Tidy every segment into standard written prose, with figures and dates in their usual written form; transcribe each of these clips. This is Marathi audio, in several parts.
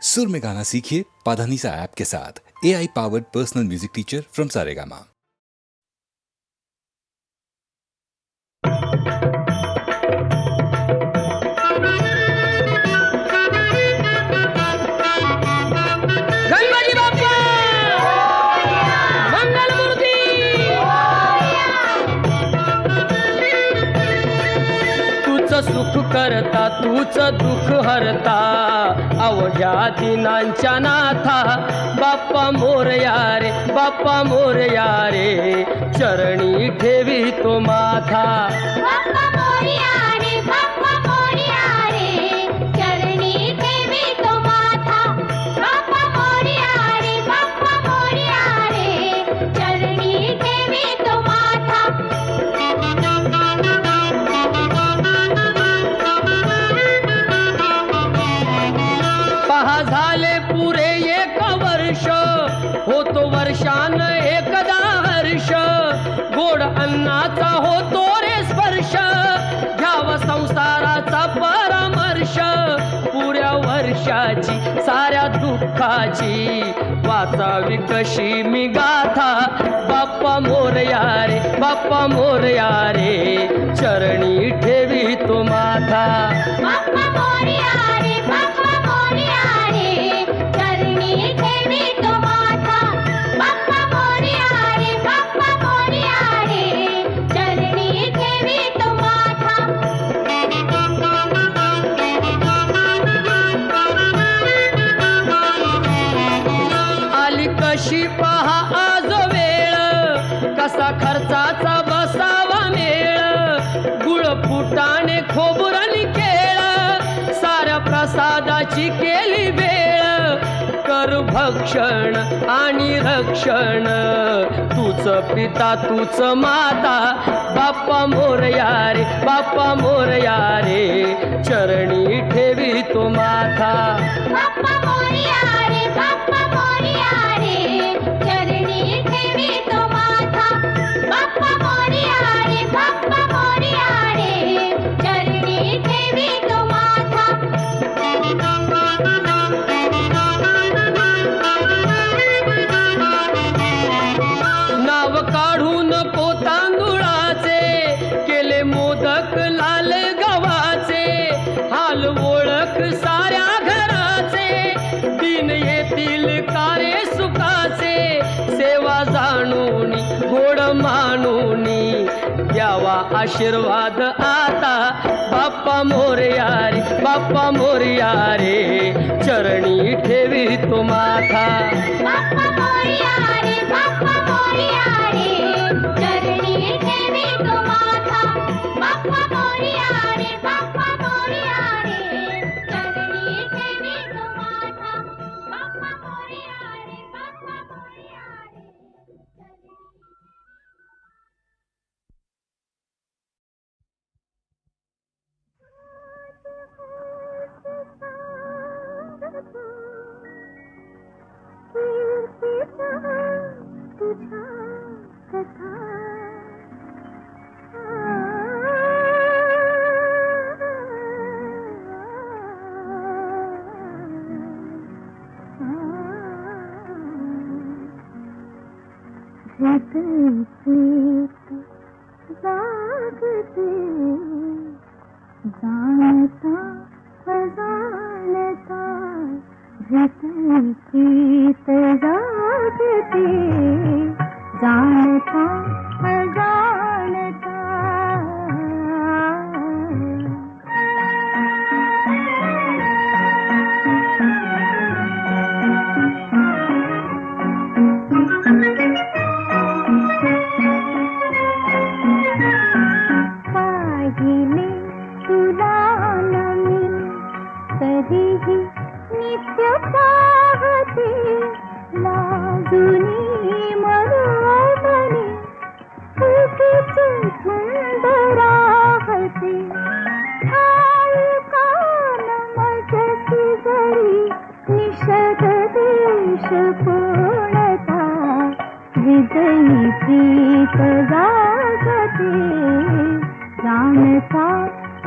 सुर में गाना सीखिए पाधानीसा ऐप के साथ। AI powered personal music teacher from Saregama. Ganpati Bappa Mangalmurti तूच सुख करता तूच दुःख हरता अवघ्या दिनांच्या नाथा बाप्पा मोरया रे बाप्पा मोरया रे चरणी ठेवी तो माथा बाप्पा मोरया रे बाप्पा मोरया रे चरणी ठेवी तो माथा बाप्पा मोरया रे बाप्पा मोरया रे चरणी ठेवी तो माथा पहा झाले पुरे एक वर्ष होतो वर्षान एकदा हर्ष गोड अन्नाचा होतो रे स्पर्श घ्यावा संसाराचा परामर्श पुऱ्या वर्षाची साऱ्या दुःखाची वाचावी कशी मी गाथा बाप्पा मोरया रे बाप्पा मोरया रे चरणी ठेवी तो माथा बाप्पा मोरया रे बाप्पा मोरया रे चरणी ठेवी तो माथा बाप्पा मोरया रे बाप्पा मोरया रे चरणी ठेवी तो माथा आली कशी पहा आज वेळ कसा खर्चाचा बसावा मेळ गुळ फुटाणे खोबरणी केळ साऱ्या प्रसादाची केली वेळ कर भक्षण आणि रक्षण तूच पिता तूच माता बाप्पा मोरया रे बाप्पा मोरया रे चरणी ठेवी तो माथा बाप्पा मोरया रे बाप्पा मोरया रे चरणी ठेवी तो माथा बाप्पा मोरया रे बाप्पा मोरया रे चरणी ठेवी तो माथा नाव काढून तांदुळाचे केले मोदक लाल गव्हाचे हाल ओळख साऱ्या घराचे दिन येतील कारे सुखाचे सेवा जाणून गोड मानून द्यावा आशीर्वाद आता बाप्पा मोरया रे बाप्पा मोरया रे चरणी ठेवी तो माथा बाप्पा मोरया रे बाप्पा मोरया रे चरणी ठेवी तो माथा बाप्पा मोरया रे बाप्पा मोरया रे चरणी ठेवी तो माथा बाप्पा मोरया रे बाप्पा मोरया रे जानता अजानता जितनी प्रीत जागती जानता अजानता पाहिले तुला नमी तरीही नित्य पाहते लाजुनी मनोमनी उगीच धुंद राहते कान मजसी जरी निषद देश पूर्णता विजयी प्रीत जागते जानता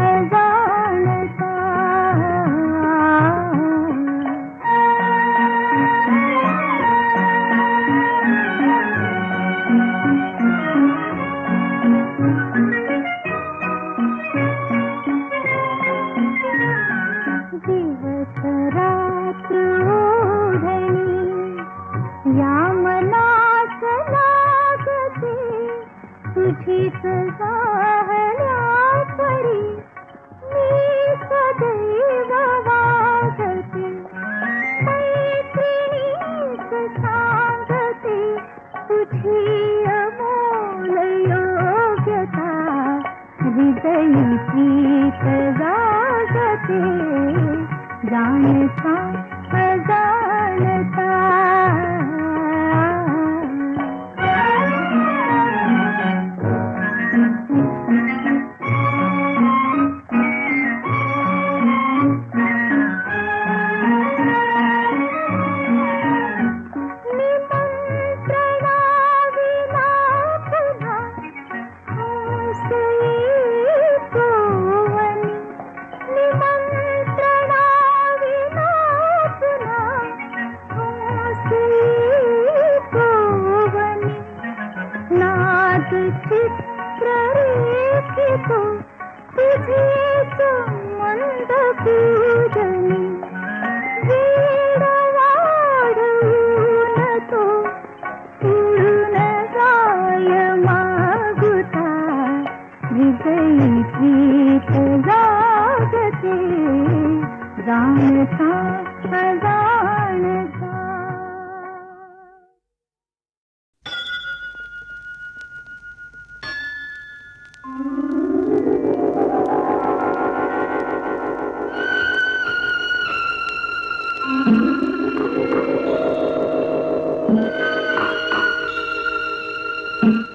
अजानता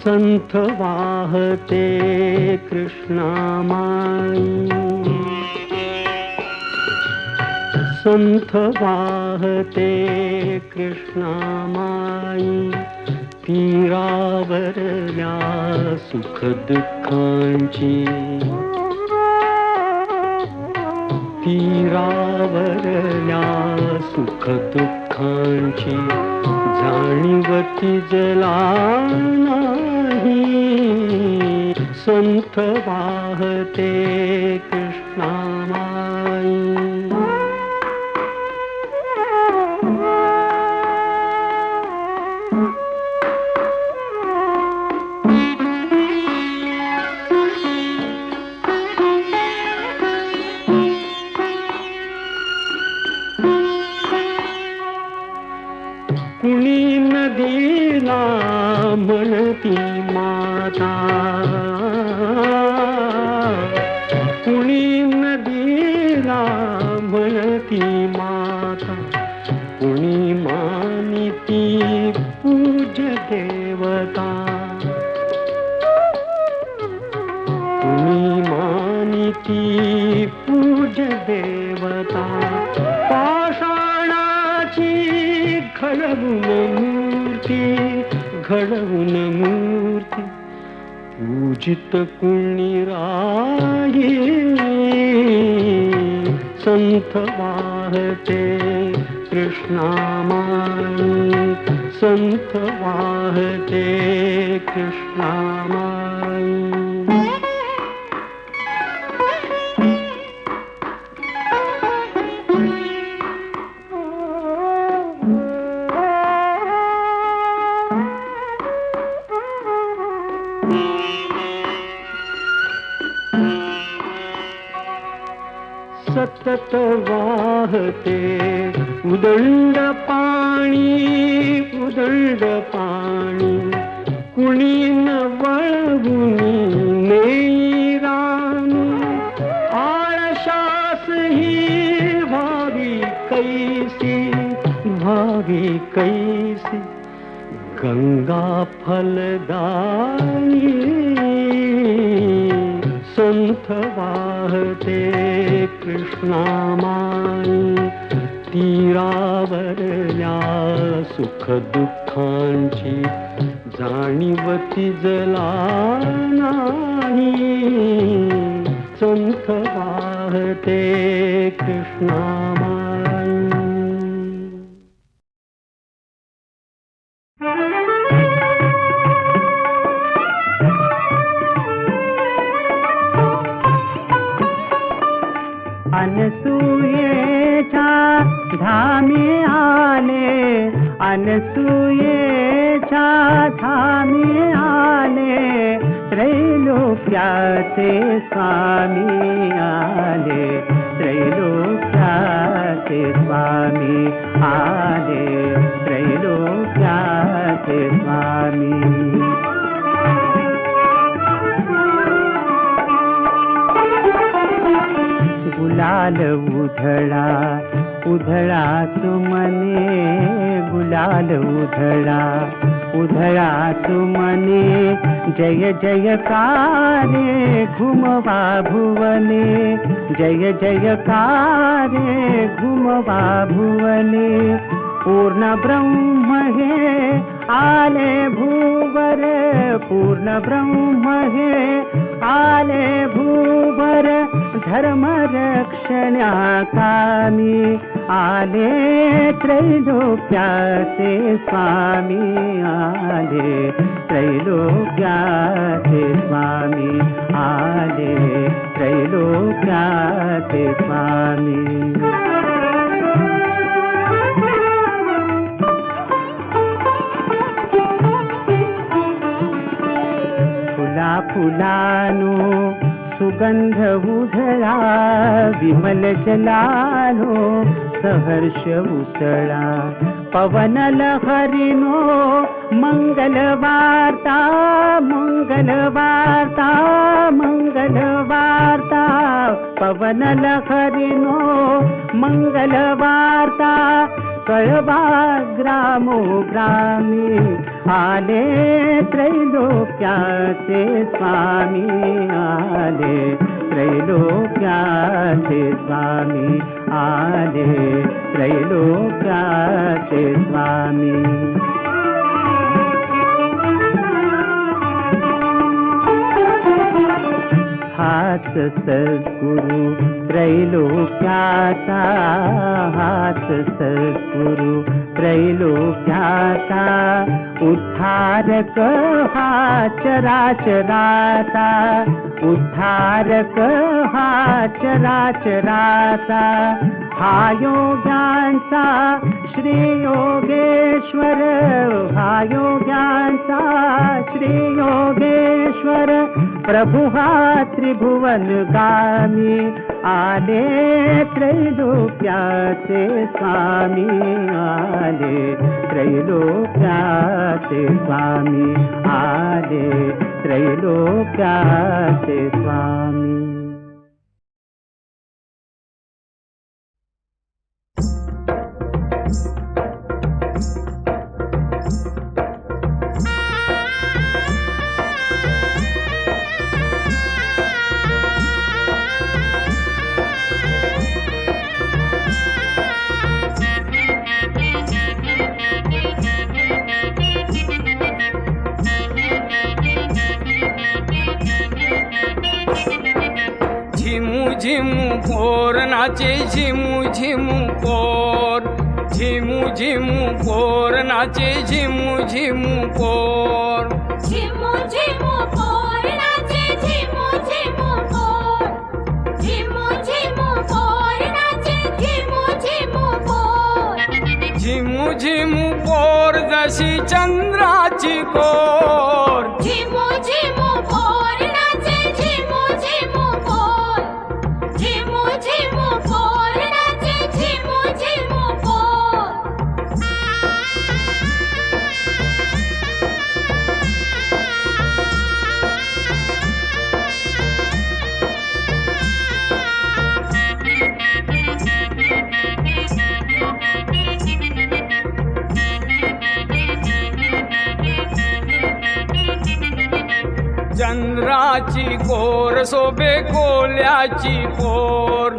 संथ वाहते कृष्णामाई, संथ वाहते कृष्णामाई, तीरावरल्या सुख दुःखांची, तीरावरल्या सुख दुःखांची जाणीवती जला नाही, संथ वाहते कृष्णामाई. कुणी नदीला म्हणती माता, कुणी नदीला म्हणती माता, कुणी मानिती पूज्य देवता, कुणी मानिती पूज्य देवता, पाषाणाची घडवून मूर्ती, घडवून मूर्ती, पूजित कुणी राही, संथ वाहते कृष्णामाई, संथ वाहते कृष्णामाई. सतत वाहते उदंड पाणी, उदंड पाणी, कुणी न वळवुनी नेई राणी, आळशास ही भावी कैसी, भावी कैसी, गंगा फलदायी, संथ वाहते कृष्णामाई, तीरावरल्या सुख दुःखांची जाणीवती जला नाही, संथ वाहते कृष्णामाई. अनसूयेच्या धामी आले, अनसूयेच्या धामी आले, त्रैलोक्याचे स्वामी आले, त्रैलोक्याचे स्वामी आले, त्रैलोक्याचे स्वामी. गुलाल उधळा उधळा सुमने, गुलाल उधळा उधळा सुमने, जय जयकारे घुमवा भुवने, जय जयकारे घुमवा भुवने, पूर्ण ब्रह्म हे आले भूवर, पूर्ण ब्रह्म हे आले भूवर, धर्म रक्षण्या कामी आले, त्रैलोक्याचे स्वामी आले, त्रैलोक्याचे स्वामी आले, त्रैलोक्याचे स्वामी. फुला फुलानो सुगंध उधळा, विमल जलानो सहर्ष उसळा, पवन लहरीनो मंगल वार्ता, मंगल वार्ता, मंगल वार्ता, पवन लहरीनो मंगल वार्ता, कळवा ग्रामोग्रामी आले त्रैलोक्याचे स्वामी आले त्रैलोक्याचे स्वामी आले त्रैलोक्याचे स्वामी हाच सद्गुरु त्रैलोक्याचा हाच सद्गुरु त्रैलोक्याचा उद्धारक हा चराचराचा उद्धारक हा चराचराचा हा योग्यांचा श्री योगेश्वर हा योग्यांचा श्री योगेश्वर प्रभु हा त्रिभुवनगामी आले त्रैलोक्याचे स्वामी आले त्रैलोक्याचे स्वामी आले त्रैलोक्याचे स्वामी झिमू पोर नाचे झिमू झिमू पोर झिमू झिमू पोर नाचे झिमू झिमू पोर झिमू झिमू पोर नाचे झिमू झिमू पोर झिमू झिमू पोर नाचे झिमू झिमू पोर झिमू झिमू पोर जशी चंद्राची कोर झिमू झिमू पोर नाचे झिमू झिमू पोर झिमू झिमू पोर नाचे झिमू झिमू पोर चंद्राची कोर शोभे कोल्याची पोर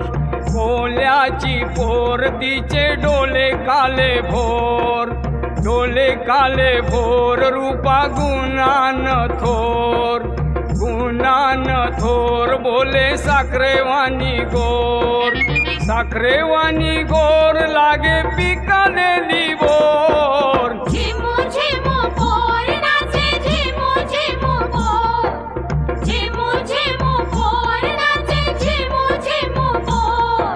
कोल्याची पोर तिचे डोले काले भोर डोले काले भोर रूपा गुणान थोर बोले साखरेवानी गोर लागे पिकालेली बोर झिमू झिमू पोर नाचे झिमू झिमू पोर झिमू झिमू पोर नाचे झिमू झिमू पोर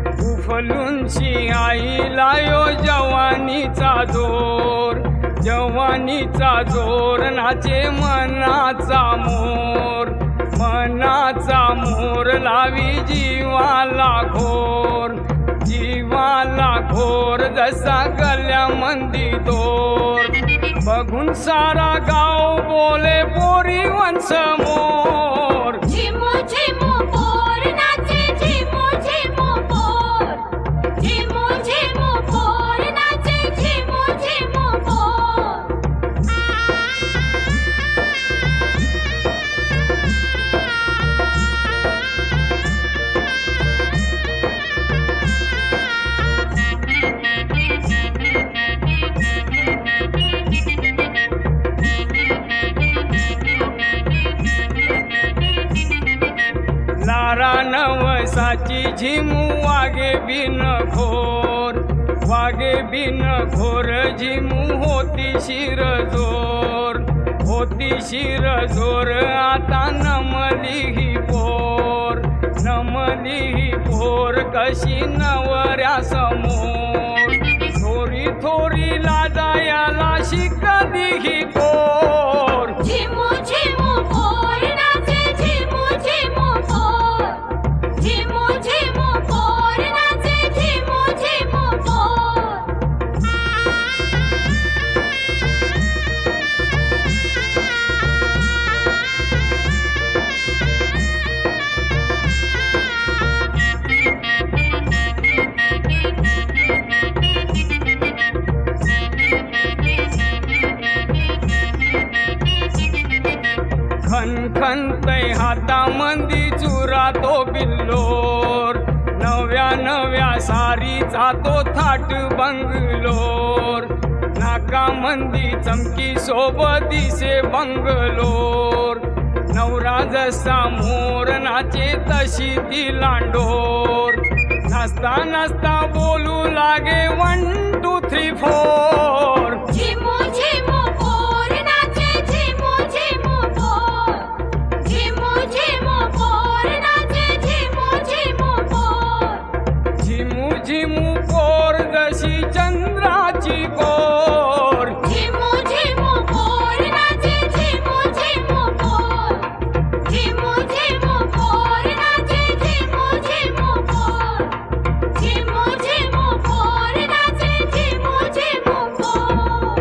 उफलूनची आई लायो जवानीचा जोर नाचे मनाचा मोर लावी जीवाला घोर जसा गल्यामंदी दोर बघून सारा गाव बोले पोरी वंश मोर झिमू झिमू पोर नाचे झिमू झिमू पोर झिमू झिमू पोर नाचे झिमू झिमू पोर लारा नवसाची झिमू वागे बिन घोर झिमू होती शिरजोर आता नमली ही पोर कशी नवऱ्या समोर थोरी लाजायाला शिकली ही पोर झिमू झिमू पोर नाचे झिमू झिमू पोर चुरा तो बिल्लोर, नव्या नव्या सारीचा तो थाट बंगलोर, नाकामंदी चमकी सोबतीसे बंगलोर, नवरा जसा मोर नाचे तशी ती लांडोर, नाचता नाचता बोलू लागे 1 2 3 4. झिमू झिमू पोर नाचे झिमू झिमू पोर, झिमू झिमू पोर नाचे झिमू झिमू पोर, झिमू झिमू पोर जशी चंद्राची कोर, झिमू झिमू पोर नाचे झिमू झिमू पोर, झिमू झिमू पोर नाचे झिमू झिमू पोर, झिमू झिमू पोर नाचे झिमू झिमू पोर.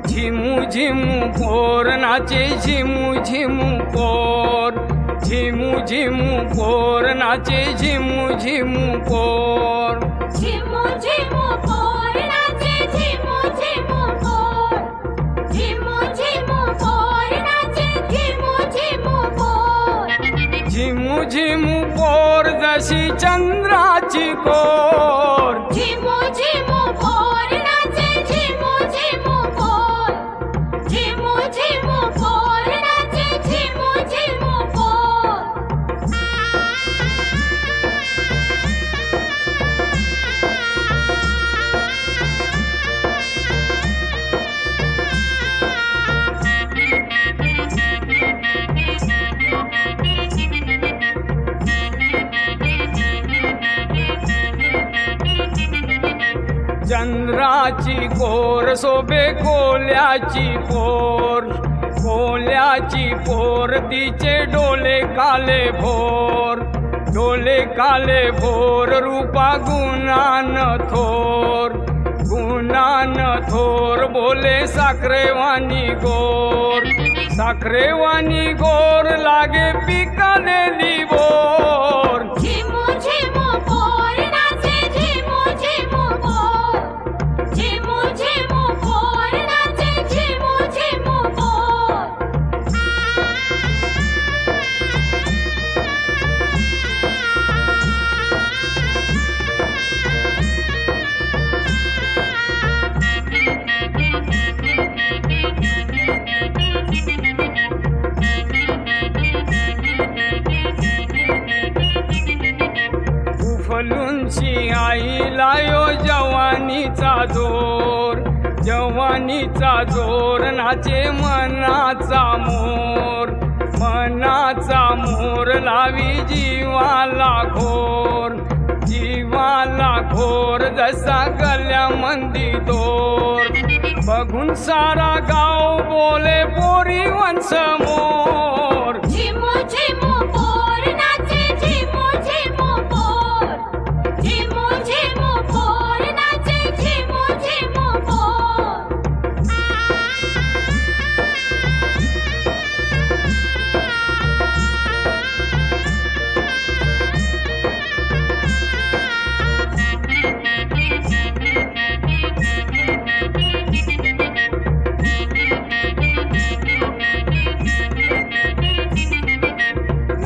झिमू झिमू पोर नाचे झिमू झिमू पोर, झिमू झिमू पोर नाचे झिमू झिमू पोर, झिमू झिमू पोर नाचे झिमू झिमू पोर, झिमू झिमू पोर नाचे झिमू झिमू पोर, झिमू झिमू पोर जशी चंद्राची कोर, झिमू झिमू पोर नाचे झिमू झिमू पोर, झिमू झिमू पोर नाचे झिमू झिमू पोर. चंद्राची कोर सोबे कोल्याची पोर, कोल्याची पोर तिचे डोले काले भोर, डोले काले भोर रूपा गुणान थोर, गुणान थोर बोले साखरेवानी गोर, साखरेवानी गोर लागे पिकलेली बोर, झिमू झिमू पोर नाचे झिमू झिमू पोर, झिमू झिमू पोर नाचे झिमू झिमू पोर. उफलूनची आईला यो जवानीचा जोर, जवानीचा जोर नाचे मनाचा मोर, मनाचा मोर लावी जीवाला घोर, जीवाला घोर जसा गल्यामंदी दोर, बघून सारा गाव बोले पोरी वंश मोर, झिमू झिमू पोर नाचे झिमू झिमू पोर, झिमू झिमू पोर नाचे झिमू झिमू पोर.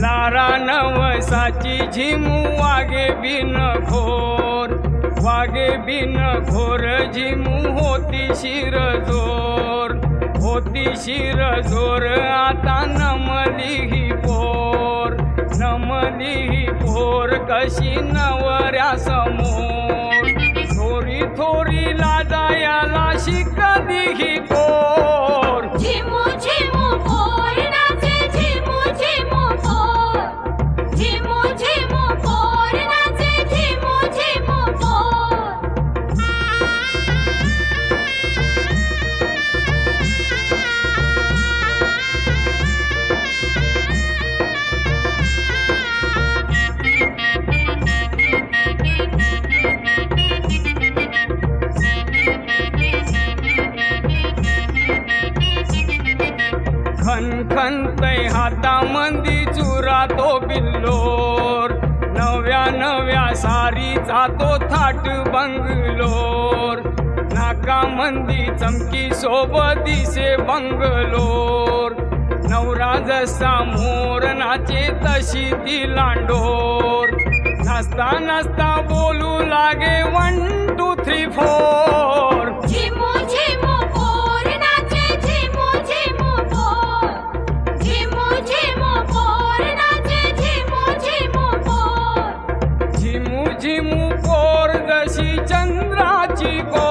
लारा नवसाची झिमू वागे बिन घोर, वागे बिन घोर झिमू होती शिरजोर, होती शिरजोर आता नमली ही पोर, नमली ही पोर कशी नवऱ्या समोर, थोरी थोरी लाजायाला शिकली ही पोर, झिमू झिमू पोर नाचे झिमू झिमू पोर, झिमू झिमू पोर नाचे झिमू झिमू पोर. सारी जातो थाट बंगलोर नाकामंदी चमकी सोबतीसे बंगलोर नवरा जसा मोर नाचे तशी ती लांडोर नाचता नाचता बोलू लागे 1 2 3 4 झिमू झिमू पोर नाचे झिमू झिमू पोर झिमू झिमू पोर नाचे झिमू झिमू पोर झिमू झिमू पोर जशी चंद्राची कोर